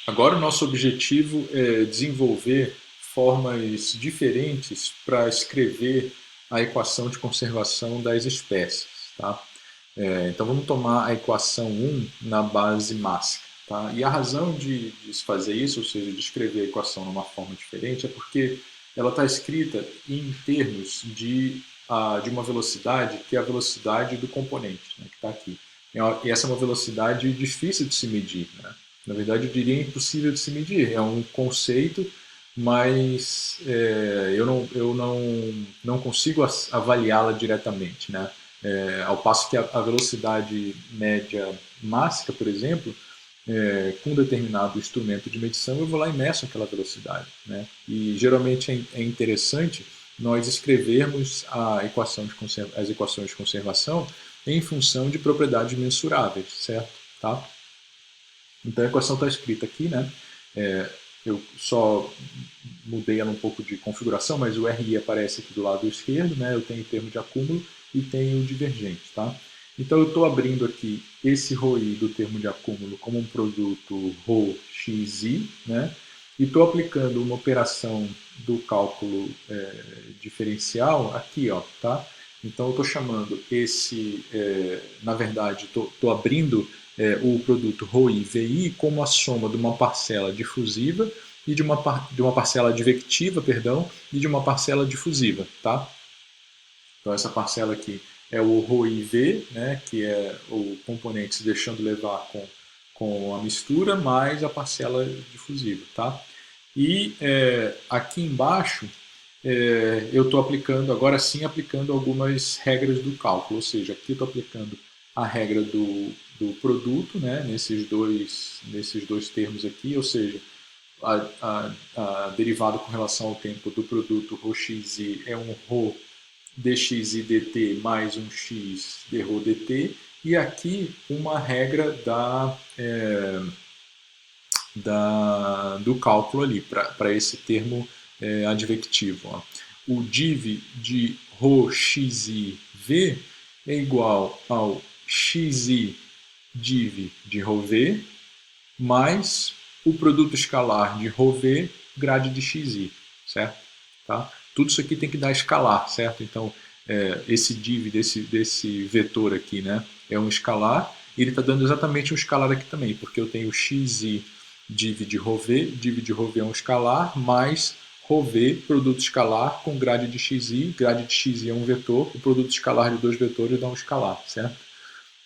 Agora o nosso objetivo é desenvolver formas diferentes para escrever a equação de conservação das espécies. Tá? Então vamos tomar a equação 1 na base mássica. Tá? E a razão de se fazer isso, ou seja, de escrever a equação numa forma diferente, é porque ela está escrita em termos de uma velocidade que é a velocidade do componente, né, que está aqui. E essa é uma velocidade difícil de se medir. Né? Na verdade, eu diria impossível de se medir. É um conceito, mas eu não consigo avaliá-la diretamente. Né? Ao passo que a velocidade média mássica, por exemplo, com um determinado instrumento de medição, eu vou lá e meço aquela velocidade. Né? E geralmente é interessante nós escrevermos as equações de conservação em função de propriedades mensuráveis, certo? Tá? Então a equação está escrita aqui, né? Eu só mudei ela um pouco de configuração, mas o RI aparece aqui do lado esquerdo, né? Eu tenho o termo de acúmulo e tenho o divergente, tá? Então eu estou abrindo aqui esse ρi do termo de acúmulo como um produto ρxi, né? E estou aplicando uma operação do cálculo diferencial aqui, ó, tá? Então eu estou chamando na verdade, estou abrindo o produto ρi-vi como a soma de uma parcela difusiva e de uma parcela advectiva, perdão, e de uma parcela difusiva, tá? Então essa parcela aqui é o ρiv, né, que é o componente se deixando levar com a mistura, mais a parcela difusiva, tá? E aqui embaixo eu estou aplicando, agora sim, aplicando algumas regras do cálculo, ou seja, aqui eu estou aplicando a regra do produto, né, nesses dois termos aqui, ou seja, a derivada com relação ao tempo do produto ρxi é um ρ dxi dt mais um x dρ dt, e aqui uma regra do cálculo ali, para esse termo advectivo. Ó. O div de ρxi v é igual ao xi div de ρv mais o produto escalar de ρv grade de xi, certo? Tá? Tudo isso aqui tem que dar escalar, certo? Então, esse div desse vetor aqui, né, é um escalar, e ele está dando exatamente um escalar aqui também, porque eu tenho xi div de ρv é um escalar, mais ρv, produto escalar, com grade de xi é um vetor, o produto escalar de dois vetores dá um escalar, certo?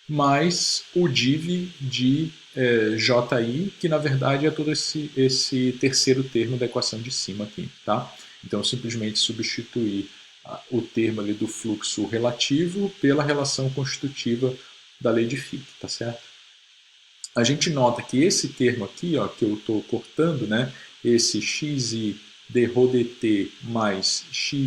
Mais o div de ji, que na verdade é todo esse terceiro termo da equação de cima aqui, tá? Então, simplesmente substituir o termo ali do fluxo relativo pela relação constitutiva da lei de Fick, tá certo? A gente nota que esse termo aqui, ó, que eu estou cortando, né, esse xi dρ dt mais xi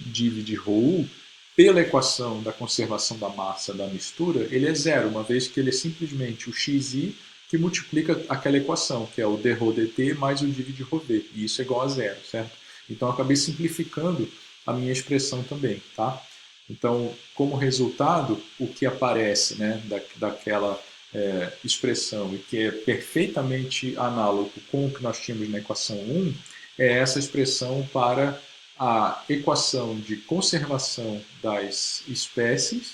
div de ρu, pela equação da conservação da massa da mistura, ele é zero, uma vez que ele é simplesmente o xi que multiplica aquela equação, que é o dρ dt mais o div de ρv, e isso é igual a zero, certo? Então eu acabei simplificando a minha expressão também, tá? Então, como resultado, o que aparece, né, daquela expressão e que é perfeitamente análogo com o que nós tínhamos na equação 1 é essa expressão para a equação de conservação das espécies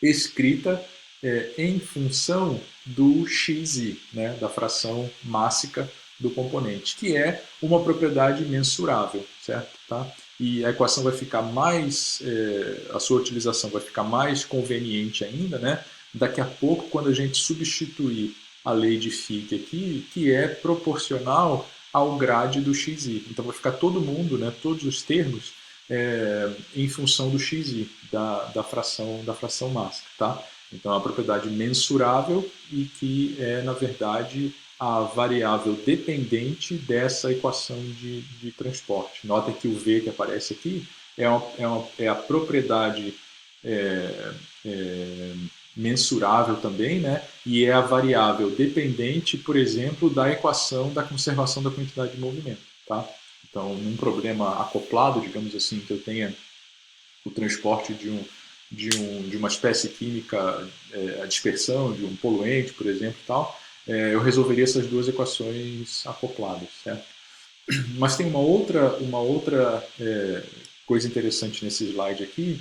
escrita em função do xi, né, da fração mássica do componente, que é uma propriedade mensurável, certo? Tá? E a equação vai ficar a sua utilização vai ficar mais conveniente ainda, né? Daqui a pouco, quando a gente substituir a lei de Fick aqui, que é proporcional ao grade do xi. Então vai ficar todo mundo, né, todos os termos, em função do xi, da fração mássica. Tá? Então é uma propriedade mensurável e que é, na verdade, a variável dependente dessa equação de transporte. Nota que o V que aparece aqui é a propriedade é, é, mensurável também, né? E é a variável dependente, por exemplo, da equação da conservação da quantidade de movimento. Tá? Então, num problema acoplado, digamos assim, que eu tenha o transporte de uma espécie química, a dispersão de um poluente, por exemplo, tal, eu resolveria essas duas equações acopladas, certo? Mas tem uma outra coisa interessante nesse slide aqui,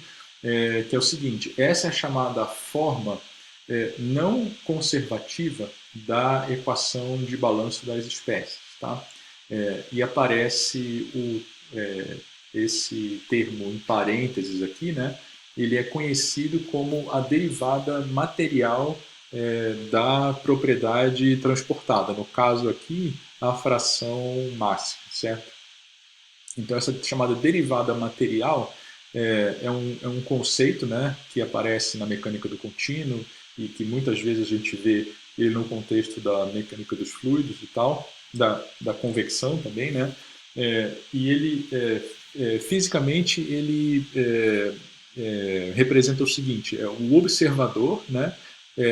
que é o seguinte: essa é a chamada forma não conservativa da equação de balanço das espécies. Tá? E aparece esse termo em parênteses aqui, né? Ele é conhecido como a derivada material da propriedade transportada. No caso aqui, a fração máxima, certo? Então, essa chamada derivada material é um conceito, né, que aparece na mecânica do contínuo e que muitas vezes a gente vê ele no contexto da mecânica dos fluidos e tal, da convecção também, né? E ele, fisicamente, ele representa o seguinte: é o observador, né,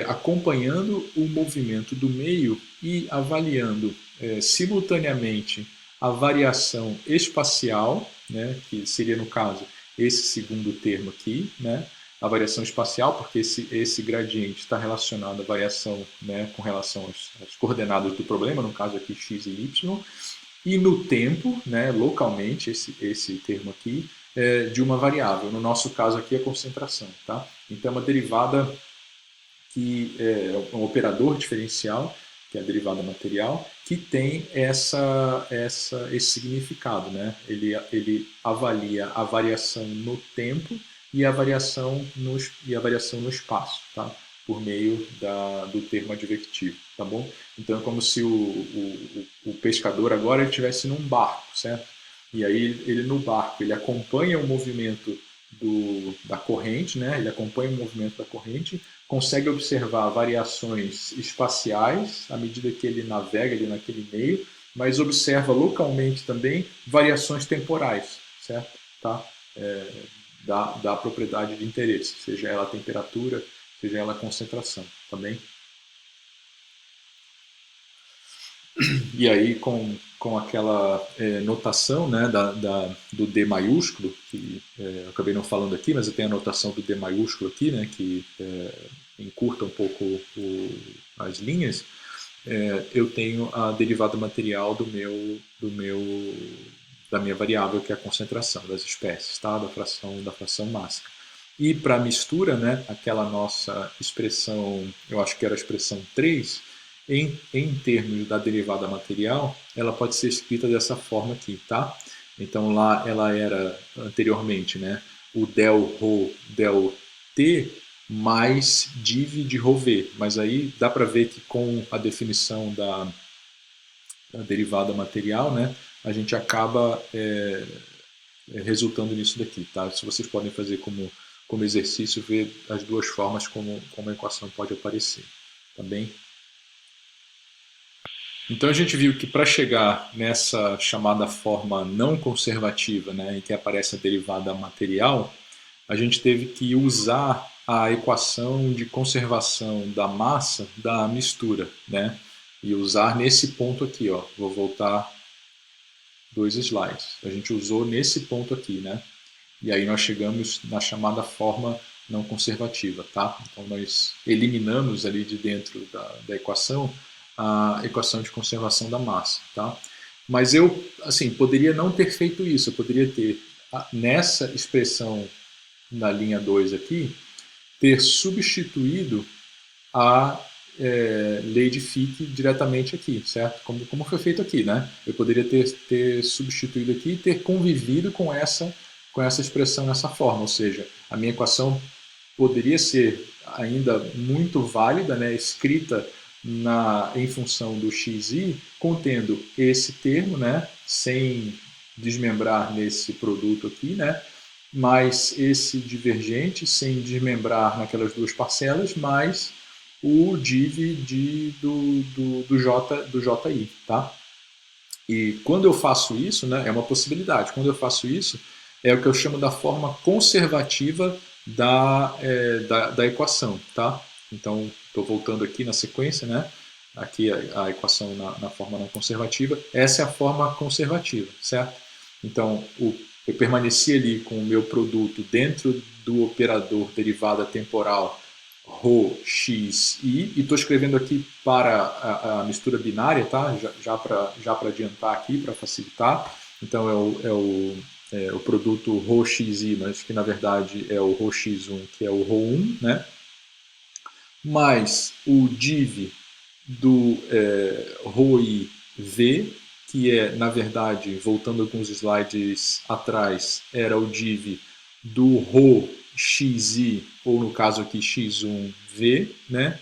acompanhando o movimento do meio e avaliando simultaneamente a variação espacial, né, que seria, no caso, esse segundo termo aqui, né, a variação espacial, porque esse gradiente está relacionado à variação, né, com relação às coordenadas do problema, no caso aqui x e y, e no tempo, né, localmente, esse termo aqui, de uma variável. No nosso caso aqui, a concentração. Tá? Então, é uma derivada que é um operador diferencial, que é a derivada material, que tem esse significado. Né? Ele avalia a variação no tempo e a variação no espaço, tá? Por meio do termo advectivo. Tá bom? Então é como se o pescador agora estivesse num barco, certo? E aí ele no barco ele acompanha o movimento da corrente, né? Ele acompanha o movimento da corrente, consegue observar variações espaciais à medida que ele navega ali naquele meio, mas observa localmente também variações temporais, certo? Tá? Da propriedade de interesse, seja ela a temperatura, seja ela a concentração, tá bem? E aí, com aquela notação, né, do D maiúsculo, que eu acabei não falando aqui, mas eu tenho a notação do D maiúsculo aqui, né, que encurta um pouco as linhas, eu tenho a derivada material da minha variável, que é a concentração das espécies, tá, da fração máxima. E para a mistura, né, aquela nossa expressão, eu acho que era a expressão 3, em termos da derivada material, ela pode ser escrita dessa forma aqui, tá? Então lá ela era anteriormente, né, o del ρ del t mais div de ρ v, mas aí dá para ver que com a definição da derivada material, né, a gente acaba resultando nisso daqui, tá? Se vocês podem fazer como exercício, ver as duas formas como a equação pode aparecer, tá bem? Então a gente viu que para chegar nessa chamada forma não conservativa, né, em que aparece a derivada material, a gente teve que usar a equação de conservação da massa da mistura, né? E usar nesse ponto aqui, ó. Vou voltar 2 slides. A gente usou nesse ponto aqui, né? E aí nós chegamos na chamada forma não conservativa, tá? Então nós eliminamos ali de dentro da equação a equação de conservação da massa, tá? Mas eu, assim, poderia não ter feito isso. Eu poderia ter, nessa expressão na linha 2 aqui, ter substituído a lei de Fick diretamente aqui, certo? Como foi feito aqui, né? Eu poderia ter substituído aqui e ter convivido com essa expressão nessa forma, ou seja, a minha equação poderia ser ainda muito válida, né? Escrita em função do xi, contendo esse termo, né? Sem desmembrar nesse produto aqui, né? Mais esse divergente, sem desmembrar naquelas duas parcelas, mais o div do JI, tá? E quando eu faço isso, né, é uma possibilidade, quando eu faço isso, é o que eu chamo da forma conservativa da equação, tá? Então, estou voltando aqui na sequência, né? Aqui a equação na forma não conservativa. Essa é a forma conservativa, certo? Então, eu permaneci ali com o meu produto dentro do operador derivada temporal Rho, X, I, e estou escrevendo aqui para a mistura binária, tá? Já para adiantar aqui, para facilitar. Então é o produto Rho, X, I, mas que na verdade é o Rho X1, que é o Rho1, né? Mais o div do ROI V, que é, na verdade, voltando alguns slides atrás, era o div do RO XI, ou no caso aqui X1V, né?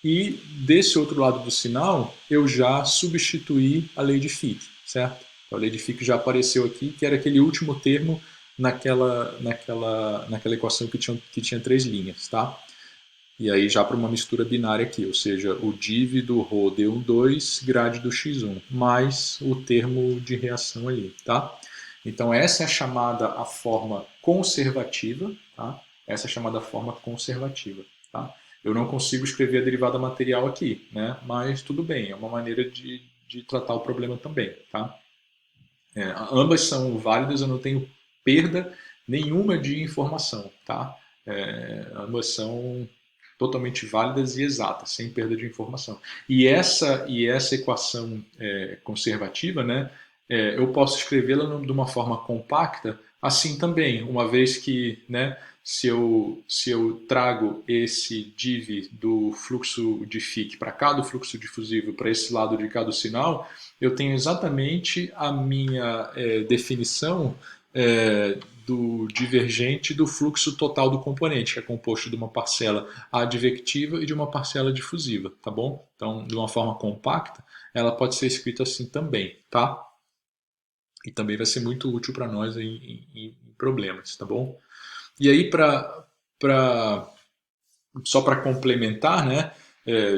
E desse outro lado do sinal, eu já substituí a lei de Fick, certo? Então, a lei de Fick já apareceu aqui, que era aquele último termo naquela equação que tinha 3 linhas, tá? E aí já para uma mistura binária aqui, ou seja, o div do ρ d12 grade do x1, mais o termo de reação ali, tá? Então essa é a chamada a forma conservativa, tá? Essa é a chamada forma conservativa, tá? Eu não consigo escrever a derivada material aqui, né? Mas tudo bem, é uma maneira de tratar o problema também, tá? Ambas são válidas, eu não tenho perda nenhuma de informação, tá? Ambas são totalmente válidas e exatas, sem perda de informação. E essa equação conservativa, né, eu posso escrevê-la de uma forma compacta, assim também, uma vez que, né, se eu trago esse div do fluxo de Fick para cá, do fluxo difusivo para esse lado de cá do sinal, eu tenho exatamente a minha definição do divergente do fluxo total do componente, que é composto de uma parcela advectiva e de uma parcela difusiva, tá bom? Então, de uma forma compacta, ela pode ser escrita assim também, tá? E também vai ser muito útil para nós em problemas, tá bom? E aí, pra, só para complementar, né,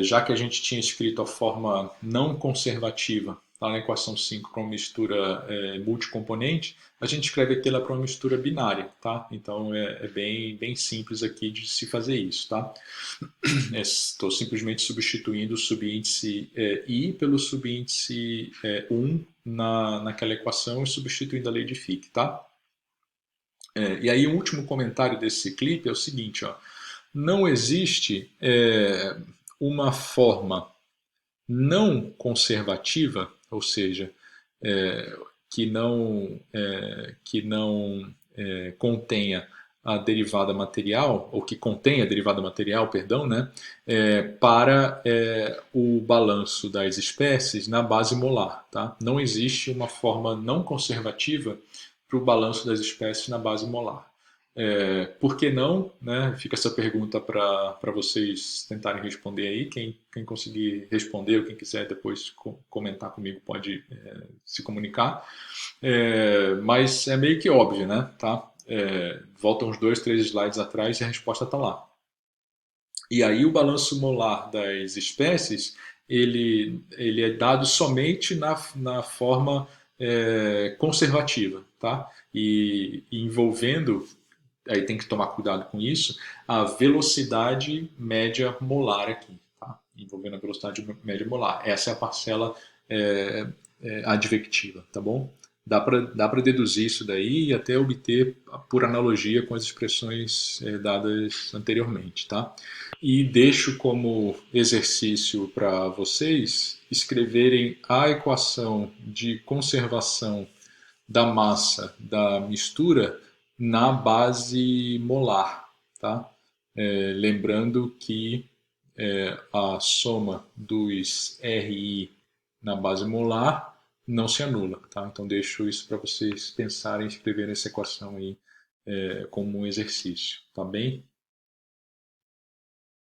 já que a gente tinha escrito a forma não conservativa lá na equação 5 para uma mistura multicomponente, a gente escreve aquilo para uma mistura binária, tá? Então é bem simples aqui de se fazer isso, tá? Estou simplesmente substituindo o subíndice I pelo subíndice 1 naquela equação e substituindo a lei de Fick, tá? E aí o último comentário desse clipe é o seguinte, ó. Não existe uma forma não conservativa, ou seja, que não contenha a derivada material, ou que contém a derivada material, perdão, né, para o balanço das espécies na base molar. Tá? Não existe uma forma não conservativa para o balanço das espécies na base molar. Por que não? Né? Fica essa pergunta para vocês tentarem responder aí. Quem conseguir responder ou quem quiser depois comentar comigo pode se comunicar. Mas é meio que óbvio, né? Tá? Volta uns 2, 3 slides atrás e a resposta está lá. E aí o balanço molar das espécies ele é dado somente na forma conservativa, tá? E envolvendo, aí tem que tomar cuidado com isso, a velocidade média molar aqui, tá? Envolvendo a velocidade média molar. Essa é a parcela advectiva, tá bom? Dá para deduzir isso daí e até obter por analogia com as expressões dadas anteriormente, tá? E deixo como exercício para vocês escreverem a equação de conservação da massa da mistura na base molar, tá? Lembrando que a soma dos RI na base molar não se anula, tá? Então deixo isso para vocês pensarem e escreverem essa equação aí como um exercício, tá bem?